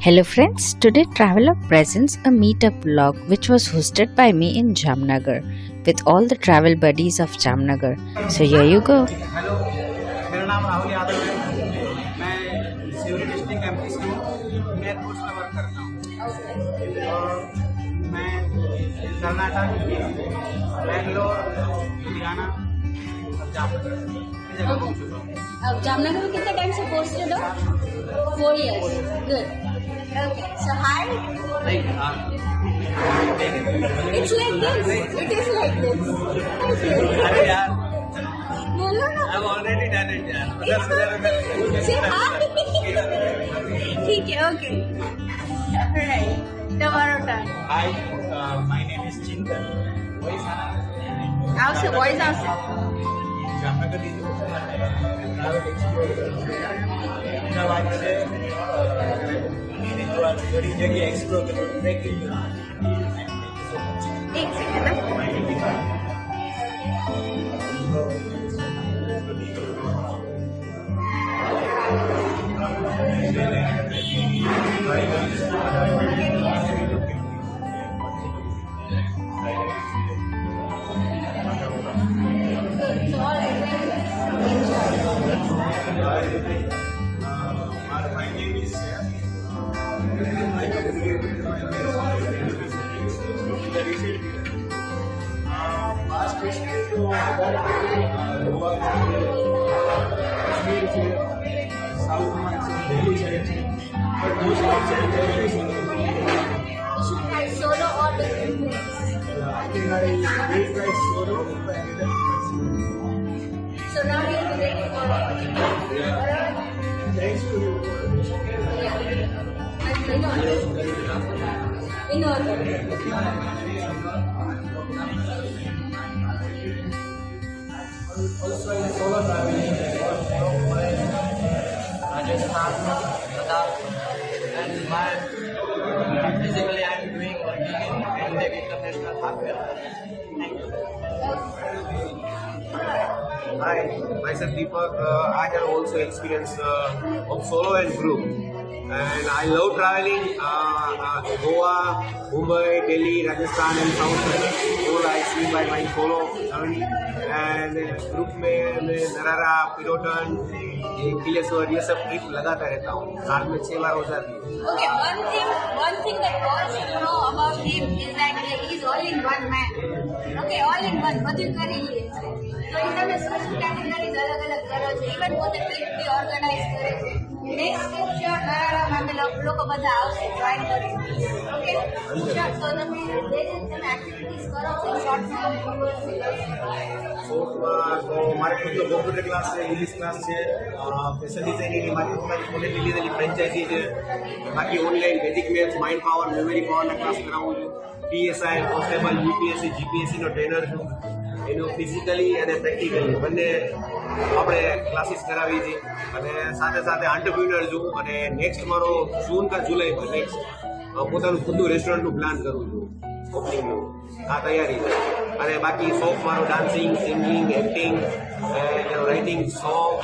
Hello friends, today Travelloged presents a meetup vlog which was hosted by me in Jamnagar with all the travel buddies of Jamnagar. So here you go. Hello, मेरा नाम राहुल यादव है। मैं Seoni district MP से हूँ। मैं course में work करता हूँ और मैं कर्नाटक, बेंगलोर, लुधियाना और जामनगर की जगह घूम चुका हूँ। अब जामनगर में कितने टाइम से पोस्टेड हो? 4 years. Good. Okay. So hi. It's like this. It is like this. अरे यार, No. I've already done it यार। Say hi. ठीक है. Okay. Alright. Tomorrow time. Hi, my name is Chintan. આવશે વોઇસ આવશે. જામનગર થી ટ્રાવેલ બધી જગ્યાએ એક્સપ્લોર કર્યું ટ્રેકિંગ એક second. My name is past history to South Delhi side, but most outside Delhi is You should try solo or with friends. I think I did try solo, but I didn't. So now you'll be ready for it. Thanks to you. In order. Also in solo traveling, Rajasthan, Ladakh, and basically I'm doing Karaoke International Hobbies. Hi, myself Deepak. I have also experience of solo and group, and I love traveling. Goa, Mumbai, Delhi, Rajasthan, and South. All I see by my solo traveling, and group में मैं नरारा, पिरोटन, किलेश्वर ये सब trip लगाता रहता हूँ। साल में 6 बार हो जाती है। Okay, one thing that all should know about him is that he is all in one man. Okay, all in one. બધું કરી લે છે. તો એ તમે શું કેટેગરીઝ અલગ-અલગ કરો છો. ઇવન પોતે ટ્રીપ બી ઓર્ગેનાઇઝ કરે છે. નેક્સ્ટ ટ્રીપ શ્યોર નરારામાં અમે લોકો બધા આવશે જોઈન કરી. Okay sure. તો તમે એક્ટિવિટીઝ કરો છો શોર્ટમાં. શોર્ટમાં તો મારે ખુદનો કોમ્પ્યુટર ક્લાસ છે, ઇંગ્લિશ ક્લાસ છે, ફેશન ડિઝાઇનિંગની મારી પોતાની કોલેજની લીધેલી ફ્રેન્ચાઇઝી છે. બાકી ઓનલાઈન વેદિક મેથ્સ, માઇન્ડ પાવર, મેમરી પાવરના ક્લાસ કરાવું છું. પીએસઆઈ, કોન્સ્ટેબલ, યુપીએસસી, જીપીએસસીનો ટ્રેનર છું. એનું ફિઝિકલી અને પ્રેક્ટિકલી બંને આપણે ક્લાસીસ કરાવી છે. અને સાથે સાથે એન્ટરપ્રિન્યોર છું અને નેક્સ્ટ મારો જૂન કા જુલાઈમાં નેક્સ્ટ પોતાનું ખુદનું રેસ્ટોરન્ટનું પ્લાન કરું છું ઓપનિંગનું. આ તૈયારી છે. અને બાકી શોખ મારો dancing, singing, acting, writing song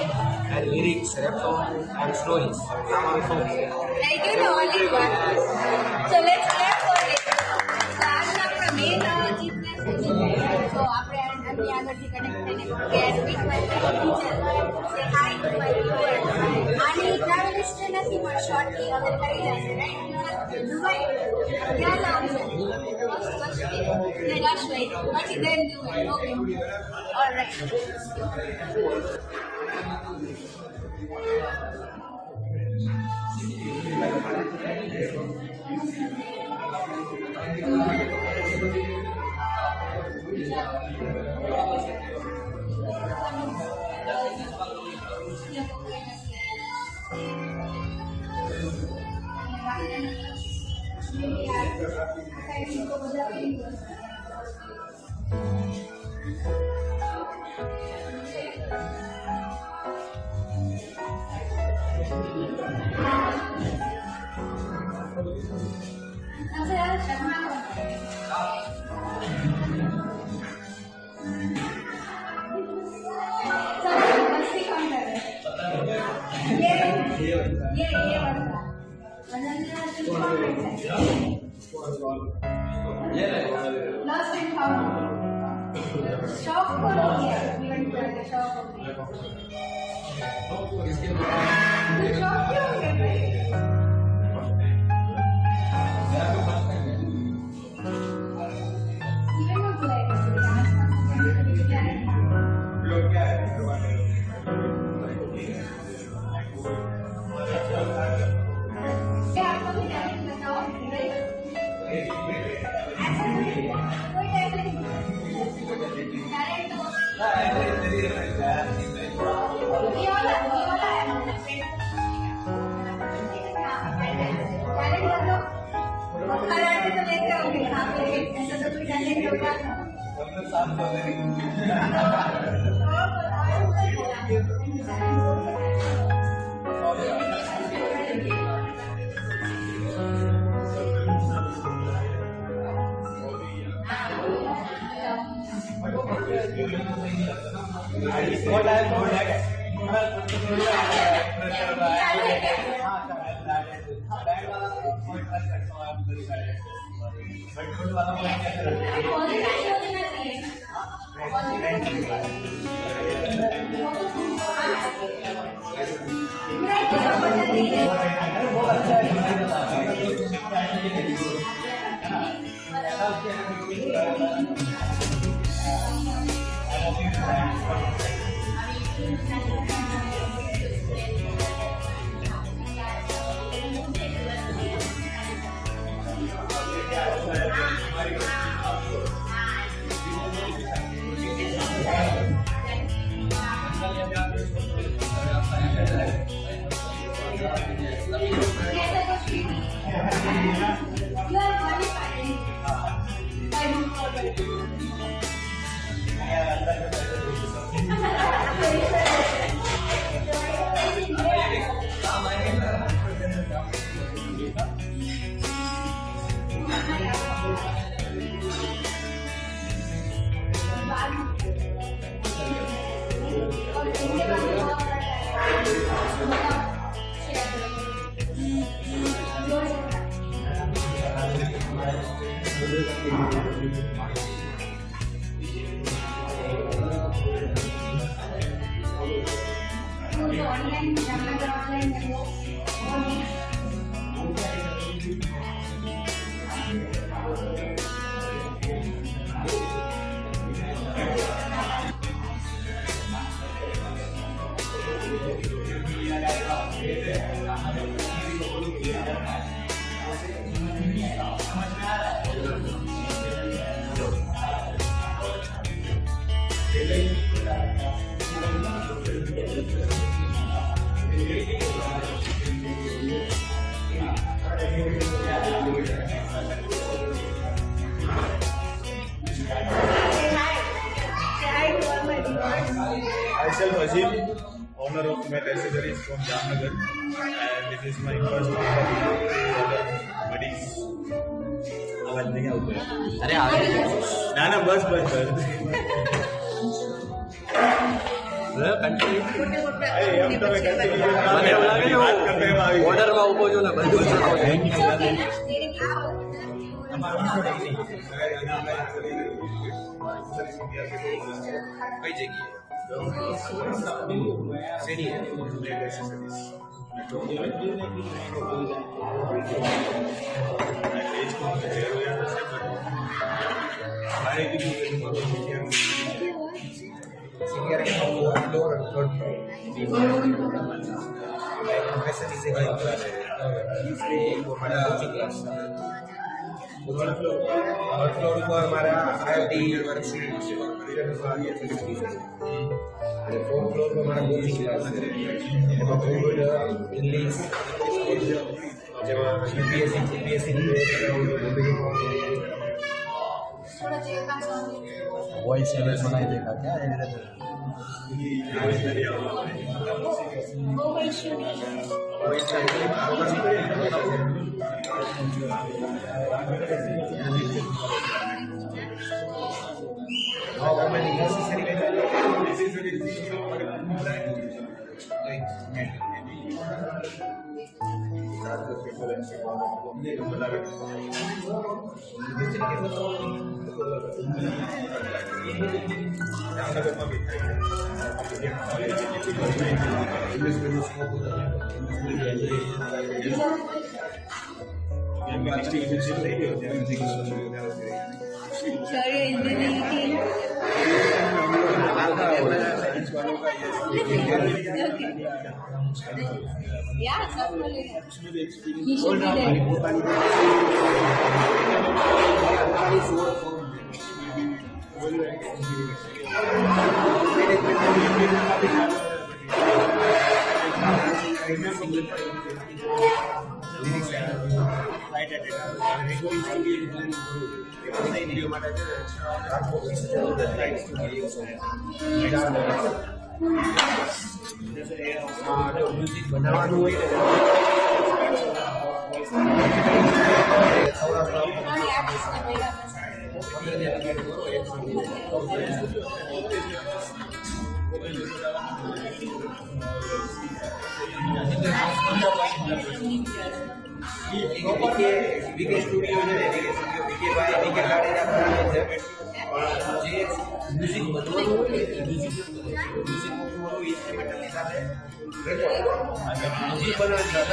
and lyrics, rap song and stories. આ મારો શોખ છે. Like you know, all in one. So let's clap for it. So આજના આપણા મેઇન ચીફનેસ છે. તો આપણે આની આગળથી કનેક્ટ થઈને ગેટ વિથ માય ટીચર સે હાય ટુ માય ટીચર. આની ટ્રાવેલ હિસ્ટ્રી નથી પણ શોર્ટલી હવે કરી જશે right. Dubai Yeah, that's right. Okay, then do it. Okay. All right. Last time, how? Shop for here. We went to the shop for here. The shop for here. Even not like Myself Azim, owner of Met Accessories from Jamnagar, and this is my first buddies. आवाज नहीं आता है। अरे आगे ना ना बस बस बस। अरे हम तो मैं करते हैं। મને એવું લાગે છે ઓર્ડરમાં ઉભો છું ને બધું કઈ જગ્યાએ શેરી Travelloged. Senior ke floor and third floor. Professor is a class. हमारा coaching class. थर्ड फ्लोर पर हमारा IIT university and fourth floor पर हमारा coaching class. कंप्यूटर, इंग्लिश, जब UPSC वॉइस सर्विस बनाई देखा क्या Yeah, certainly. He should be music बनावવાનું હોય બીકે સ્ટુડિયો છે બીકે ભાઈ બીકે ગાડીના બનાવે છે જે મ્યુઝિક બનવાનું હોય મ્યુઝિક બનવાનું ઇન્સ્ટ્રુમેન્ટલની સાથે રેકોર્ડ મ્યુઝિક બનાવવાનું